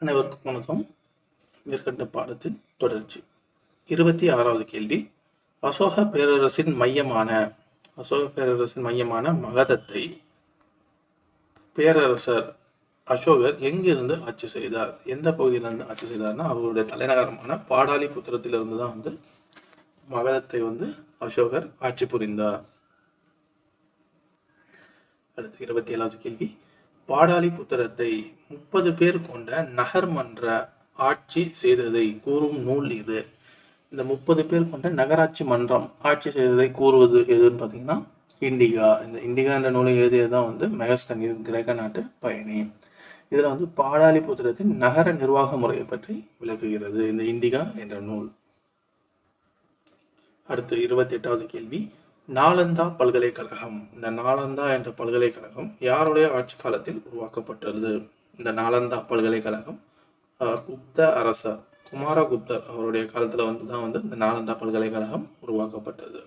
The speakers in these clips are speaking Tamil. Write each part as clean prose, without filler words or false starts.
அனைவருக்கும் வணக்கம். மேற்கண்ட பாடத்தின் தொடர்ச்சி. 26வது கேள்வி. அசோக பேரரசின் மையமான மகதத்தை பேரரசர் அசோகர் எங்கிருந்து ஆட்சி செய்தார்? எந்த பகுதியிலிருந்து ஆட்சி செய்தார்னா அவருடைய தலைநகரமான பாடாலிபுத்திரத்திலிருந்து தான் மகதத்தை அசோகர் ஆட்சி புரிந்தார். அடுத்து 27வது கேள்வி. பாடாலிபுத்திரத்தை 30 பேர் கொண்ட நகர்மன்ற ஆட்சி செய்ததை கூறும் நூல் இது. இந்த 30 பேர் கொண்ட நகராட்சி மன்றம் ஆட்சி செய்ததை கூறுவது எதுன்னு பார்த்தீங்கன்னா இண்டிகா. இந்த இண்டிகா என்ற நூலை எழுதியதுதான் மெகஸ்தனிஸ், கிரேக்க நாட்டு பயணி. இதுல பாடாலிபுத்திரத்தின் நகர நிர்வாக முறையை பற்றி விளக்குகிறது இந்த இண்டிகா என்ற நூல். அடுத்து 28வது கேள்வி. நாலந்தா பல்கலைக்கழகம். இந்த நாலந்தா என்ற பல்கலைக்கழகம் யாருடைய ஆட்சி காலத்தில் உருவாக்கப்பட்டது? இந்த நாலந்தா பல்கலைக்கழகம் குப்த அரசர் குமாரகுப்தர் அவருடைய காலத்துல தான் இந்த நாலந்தா பல்கலைக்கழகம் உருவாக்கப்பட்டது.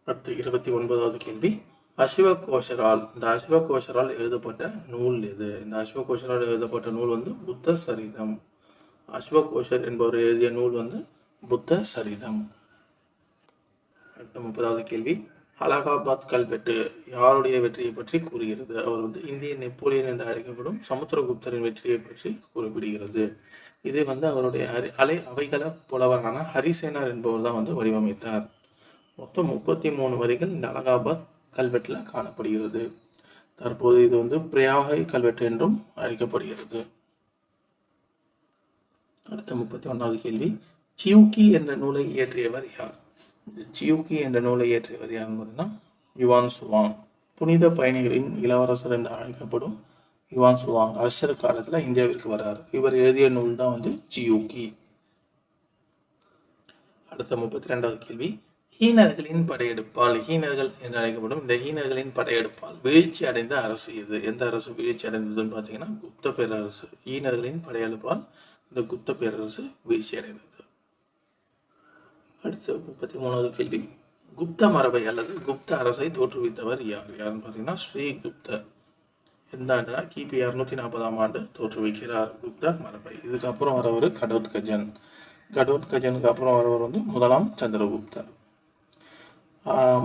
அடுத்து 29வது கேள்வி. அஸ்வகோஷரால். இந்த அஸ்வகோஷரால் எழுதப்பட்ட நூல் எது? இந்த அஸ்வகோஷரால் எழுதப்பட்ட நூல் புத்த சரிதம். அஸ்வகோஷர் என்பவர் எழுதிய நூல் புத்த சரிதம். அடுத்த 30வது கேள்வி. அலகாபாத் கல்வெட்டு யாருடைய வெற்றியை பற்றி கூறுகிறது? அவர் இந்திய நெப்போலியன் என்று அழைக்கப்படும் சமுத்திரகுப்தரின் வெற்றியை பற்றி குறிப்பிடுகிறது. இது அவருடைய அவைகள புலவரான ஹரிசேனர் என்பவர் தான் வடிவமைத்தார். மொத்தம் 33 வரிகள் இந்த அலகாபாத் கல்வெட்டுல காணப்படுகிறது. தற்போது இது பிரயாகை கல்வெட்டு என்றும் அழைக்கப்படுகிறது. அடுத்த 31வது கேள்வி. சியூக்கி என்ற நூலை இயற்றியவர் யார்? சியூக்கி என்ற நூலை இயற்றியவர் யாருன்னா யுவான் சுவாங். புனித பயணிகளின் இளவரசர் என்று அழைக்கப்படும் யுவான் சுவாங் அரசர் காலத்துல இந்தியாவிற்கு வர்றார். இவர் எழுதிய நூல் தான் சியூக்கி. அடுத்த 32வது கேள்வி. ஹீனர்களின் படையெடுப்பால், ஹீனர்கள் என்று அழைக்கப்படும் இந்த ஹீனர்களின் படையெடுப்பால் வீழ்ச்சி அடைந்த அரசு எது? எந்த அரசு வீழ்ச்சி அடைந்ததுன்னு பார்த்தீங்கன்னா குப்த பேரரசு. ஹீனர்களின் படையெடுப்பால் இந்த குப்த பேரரசு வீழ்ச்சி அடைந்தது. அடுத்து 33வது கேள்வி. குப்த மரபை அல்லது குப்த அரசை தோற்றுவித்தவர் யாருன்னு பார்த்தீங்கன்னா ஸ்ரீகுப்தர். எந்த ஆண்டுனா கிபி 640ஆம் ஆண்டு தோற்றுவிக்கிறார் குப்த மரபை. இதுக்கப்புறம் வரவர் கடோத்கஜன். கடோத்கஜனுக்கு அப்புறம் வரவர் முதலாம் சந்திரகுப்தர்.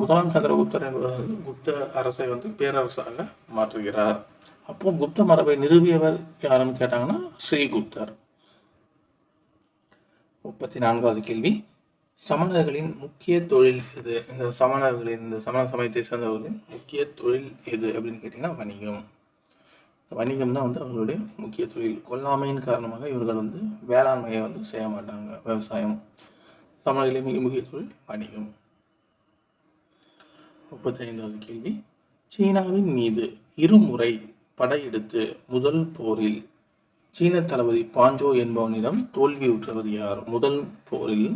முதலாம் சந்திரகுப்தர் என்பவர் குப்த அரசை பேரரசாக மாற்றுகிறார். அப்போ குப்த மரபை நிறுவியவர் யாருன்னு கேட்டாங்கன்னா ஸ்ரீகுப்தர். 34வது கேள்வி. சமணர்களின் முக்கிய தொழில் எது? இந்த சமண சமயத்தை சேர்ந்தவர்களின் முக்கிய தொழில் எது அப்படின்னு கேட்டீங்கன்னா வணிகம். வணிகம் தான் அவர்களுடைய முக்கிய தொழில். கொல்லாமையின் காரணமாக இவர்கள் வேளாண்மையை செய்ய மாட்டாங்க, விவசாயம். சமணர்களின் மிக முக்கிய தொழில் வணிகம். 35வது கேள்வி. சீனாவின் மீது இருமுறை படையெடுத்து முதல் போரில் சீன தளபதி பாஞ்சோ என்பவனிடம் தோல்வியுற்றவர் யார்? முதல் போரில்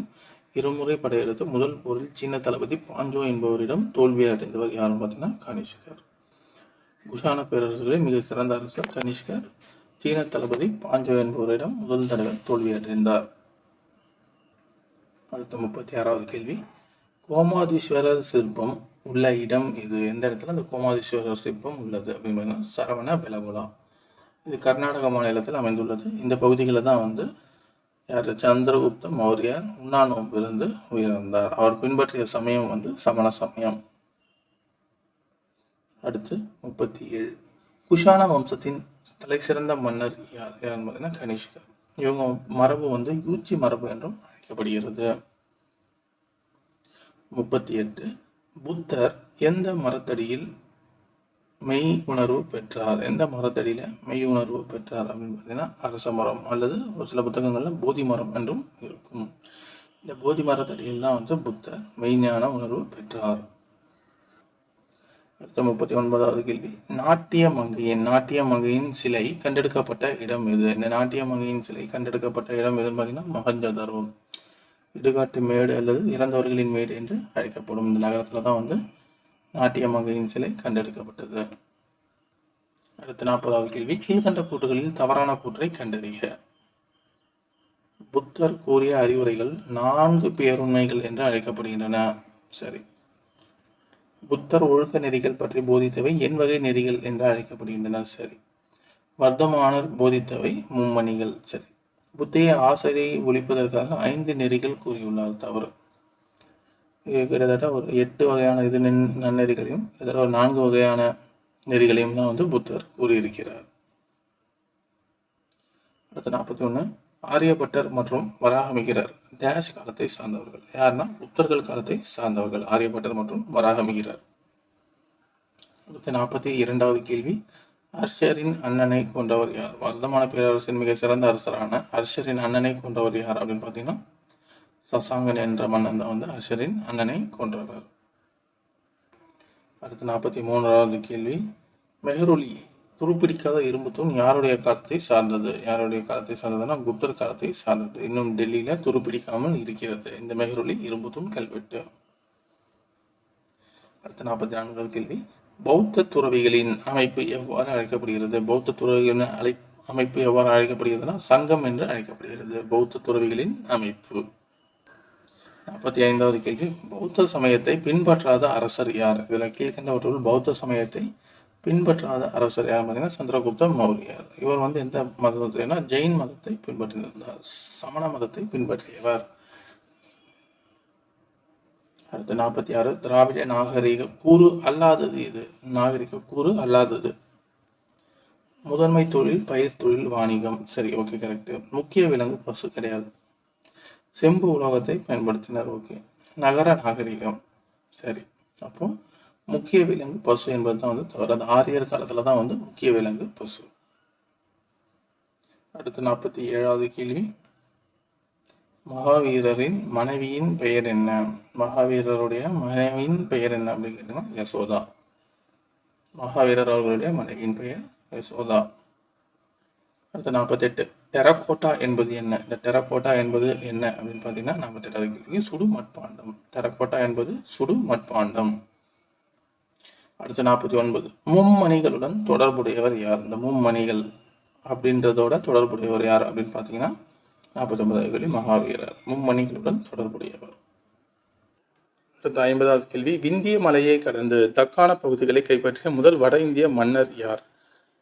இருமுறை படையெடுத்து முதல் போரில் சீன தளபதி பாஞ்சோ என்பவரிடம் தோல்வி அடைந்தவர் யாருன்னு பார்த்தீங்கன்னா கனிஷ்கர். குஷான பேரரசுகளில் மிக சிறந்த அரசர் கனிஷ்கர். சீன தளபதி பாஞ்சோ என்பவரிடம் முதல் தடவை தோல்வி அடைந்தார். அடுத்த 36வது கேள்வி. கோமாதீஸ்வரர் சிற்பம் உள்ள இடம் இது? எந்த இடத்துல அந்த கோமாதீஸ்வரர் சிற்பம் உள்ளது அப்படின்னு சரவண பெலகுலா. இது கர்நாடக மாநிலத்தில் அமைந்துள்ளது. இந்த பகுதிகளில் தான் சந்திரகுப்த மௌரியர் உண்ணா நோம்பிலிருந்து உயிரிழந்தார். அவர் பின்பற்றிய சமயம் சமண சமயம். அடுத்து 37. குஷான வம்சத்தின் தலை சிறந்த மன்னர் யாருன்னு பார்த்தீங்கன்னா கனிஷ்கர். இவங்க மரபு யூச்சி மரபு என்றும் அழைக்கப்படுகிறது. 38. புத்தர் எந்த மரத்தடியில் மெய் உணர்வு பெற்றார்? எந்த மரத்தடியில மெய் உணர்வு பெற்றார் அப்படின்னு பார்த்தீங்கன்னா அரச மரம் அல்லது ஒரு சில புத்தகங்கள்ல போதி மரம் என்றும் இருக்கும். இந்த போதி மரத்தடியில் தான் புத்தர் மெய்ஞான உணர்வு பெற்றார். அடுத்த 39வது கேள்வி. நாட்டிய மங்கையின் சிலை கண்டெடுக்கப்பட்ட இடம் எது? இந்த நாட்டிய மங்கையின் சிலை கண்டெடுக்கப்பட்ட இடம் எதுன்னு பார்த்தீங்கன்னா மொஹஞ்சதாரோ. இடுகாட்டு மேடு அல்லது இறந்தவர்களின் மேடு என்று அழைக்கப்படும் இந்த நகரத்துல தான் நாட்டிய மங்கையின் சிலை கண்டெடுக்கப்பட்டது. அடுத்த 40வது கேள்வி. கீழ்கண்ட கூற்றுகளில் தவறான கூற்றை கண்டறிக. புத்தர் கூறிய அறிவுரைகள் 4 பேருண்மைகள் என்று அழைக்கப்படுகின்றன. சரி. புத்தர் ஒழுக்க நெறிகள் பற்றி போதித்தவை என் வகை நெறிகள் என்று அழைக்கப்படுகின்றன. சரி. வர்த்தமானர் போதித்தவை மும்மணிகள். சரி. புத்தியை ஆசிரியை ஒழிப்பதற்காக 5 நெறிகள் கூறியுள்ளார். தவறு. கிட்டத்தட்ட ஒரு 8 வகையான நன்னெறிகளையும் கிட்டத்தட்ட ஒரு 4 வகையான நெறிகளையும் தான் வந்து புத்தர் கூறியிருக்கிறார். அடுத்து 41. ஆரியபட்டர் மற்றும் வராகமிகிரர் டேஷ் காலத்தை சார்ந்தவர்கள். யாருன்னா புத்தர்கள் காலத்தை சார்ந்தவர்கள் ஆரியபட்டர் மற்றும் வராகமிகிரர். அடுத்து 42வது கேள்வி. ஹர்ஷரின் அண்ணனை கொண்டவர் யார்? வர்த்தமான பேரரசின் மிக சிறந்த அரசரான ஹர்ஷரின் அண்ணனை கொண்டவர் யார் அப்படின்னு பார்த்தீங்கன்னா சசாங்கன் என்ற மன்னன் தான் வந்து ஹர்ஷரின் அண்ணனை கொன்றவர். அடுத்து 43வது கேள்வி. மெஹ்ருலி துருப்பிடிக்காத இரும்பு தூண் யாருடைய காலத்தை சார்ந்தது? யாருடைய காலத்தை சார்ந்ததுன்னா குப்தர் காலத்தை சார்ந்தது. இன்னும் டெல்லியில துருப்பிடிக்காமல் இருக்கிறது இந்த மெஹ்ருலி இரும்பு தூண் கல்வெட்டு. அடுத்து 44வது கேள்வி. பௌத்த துறவிகளின் அமைப்பு எவ்வாறு அழைக்கப்படுகிறது? பௌத்த துறவிகளின் அமைப்பு எவ்வாறு அழைக்கப்படுகிறதுனா சங்கம் என்று அழைக்கப்படுகிறது பௌத்த துறவிகளின் அமைப்பு. 45வது கேள்வி. பௌத்த சமயத்தை பின்பற்றாத அரசர் யார்? இதில் கீழ்கண்டவற்றுள் பௌத்த சமயத்தை பின்பற்றாத அரசர் யார் பார்த்தீங்கன்னா சந்திரகுப்த மௌரியர். இவர் வந்து எந்த மதத்தைனா ஜெயின் மதத்தை பின்பற்றியிருந்தார். சமண மதத்தை பின்பற்றியவர். அடுத்து 46. திராவிட நாகரிக கூறு அல்லாதது இது? நாகரிக கூறு அல்லாதது முதன்மை தொழில், பயிர் தொழில், வாணிகம். சரி, ஓகே, கரெக்ட். முக்கிய விலங்கு பசு கிடையாது. செம்பு உலோகத்தை பயன்படுத்தினர். ஓகே. நகர நாகரிகம். சரி, அப்போ முக்கிய விலங்கு பசு என்பது தான் வந்து தவறு. அது ஆரியர் காலத்துல தான் வந்து முக்கிய விலங்கு பசு. அடுத்து 47வது கேள்வி. மகாவீரரின் மனைவியின் பெயர் என்ன? மகாவீரருடைய மனைவியின் பெயர் என்ன அப்படின்னு கேட்டீங்கன்னா யசோதா. மகாவீரர் அவர்களுடைய மனைவியின் பெயர் யசோதா. அடுத்து 48. டெரகோட்டா என்பது என்ன? இந்த டெரகோட்டா என்பது என்ன அப்படின்னு பார்த்தீங்கன்னா 48வது கேள்வி சுடு மட்பாண்டம். டெரகோட்டா என்பது சுடு மட்பாண்டம். அடுத்து 49. மும்மணிகளுடன் தொடர்புடையவர் யார்? இந்த மும்மணிகள் அப்படின்றதோட தொடர்புடையவர் யார் அப்படின்னு பார்த்தீங்கன்னா 49வது கேள்வி மகாவீரர் மும்மணிகளுடன் தொடர்புடையவர். அடுத்து 50வது கேள்வி. விந்திய மலையை கடந்து தக்கான பகுதிகளை கைப்பற்றிய முதல் வட இந்திய மன்னர் யார்?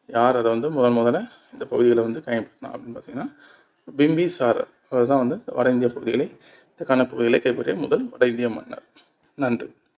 யார் அதை வந்து முதல்ல இந்த பகுதிகளை வந்து கைப்பற்றினா அப்படின்னு பார்த்தீங்கன்னா பிம்பிசாரர். அவர் தான் வந்து வட இந்திய பகுதிகளை தக்கான பகுதிகளை கைப்பற்றிய முதல் வட இந்திய மன்னர். நன்றி.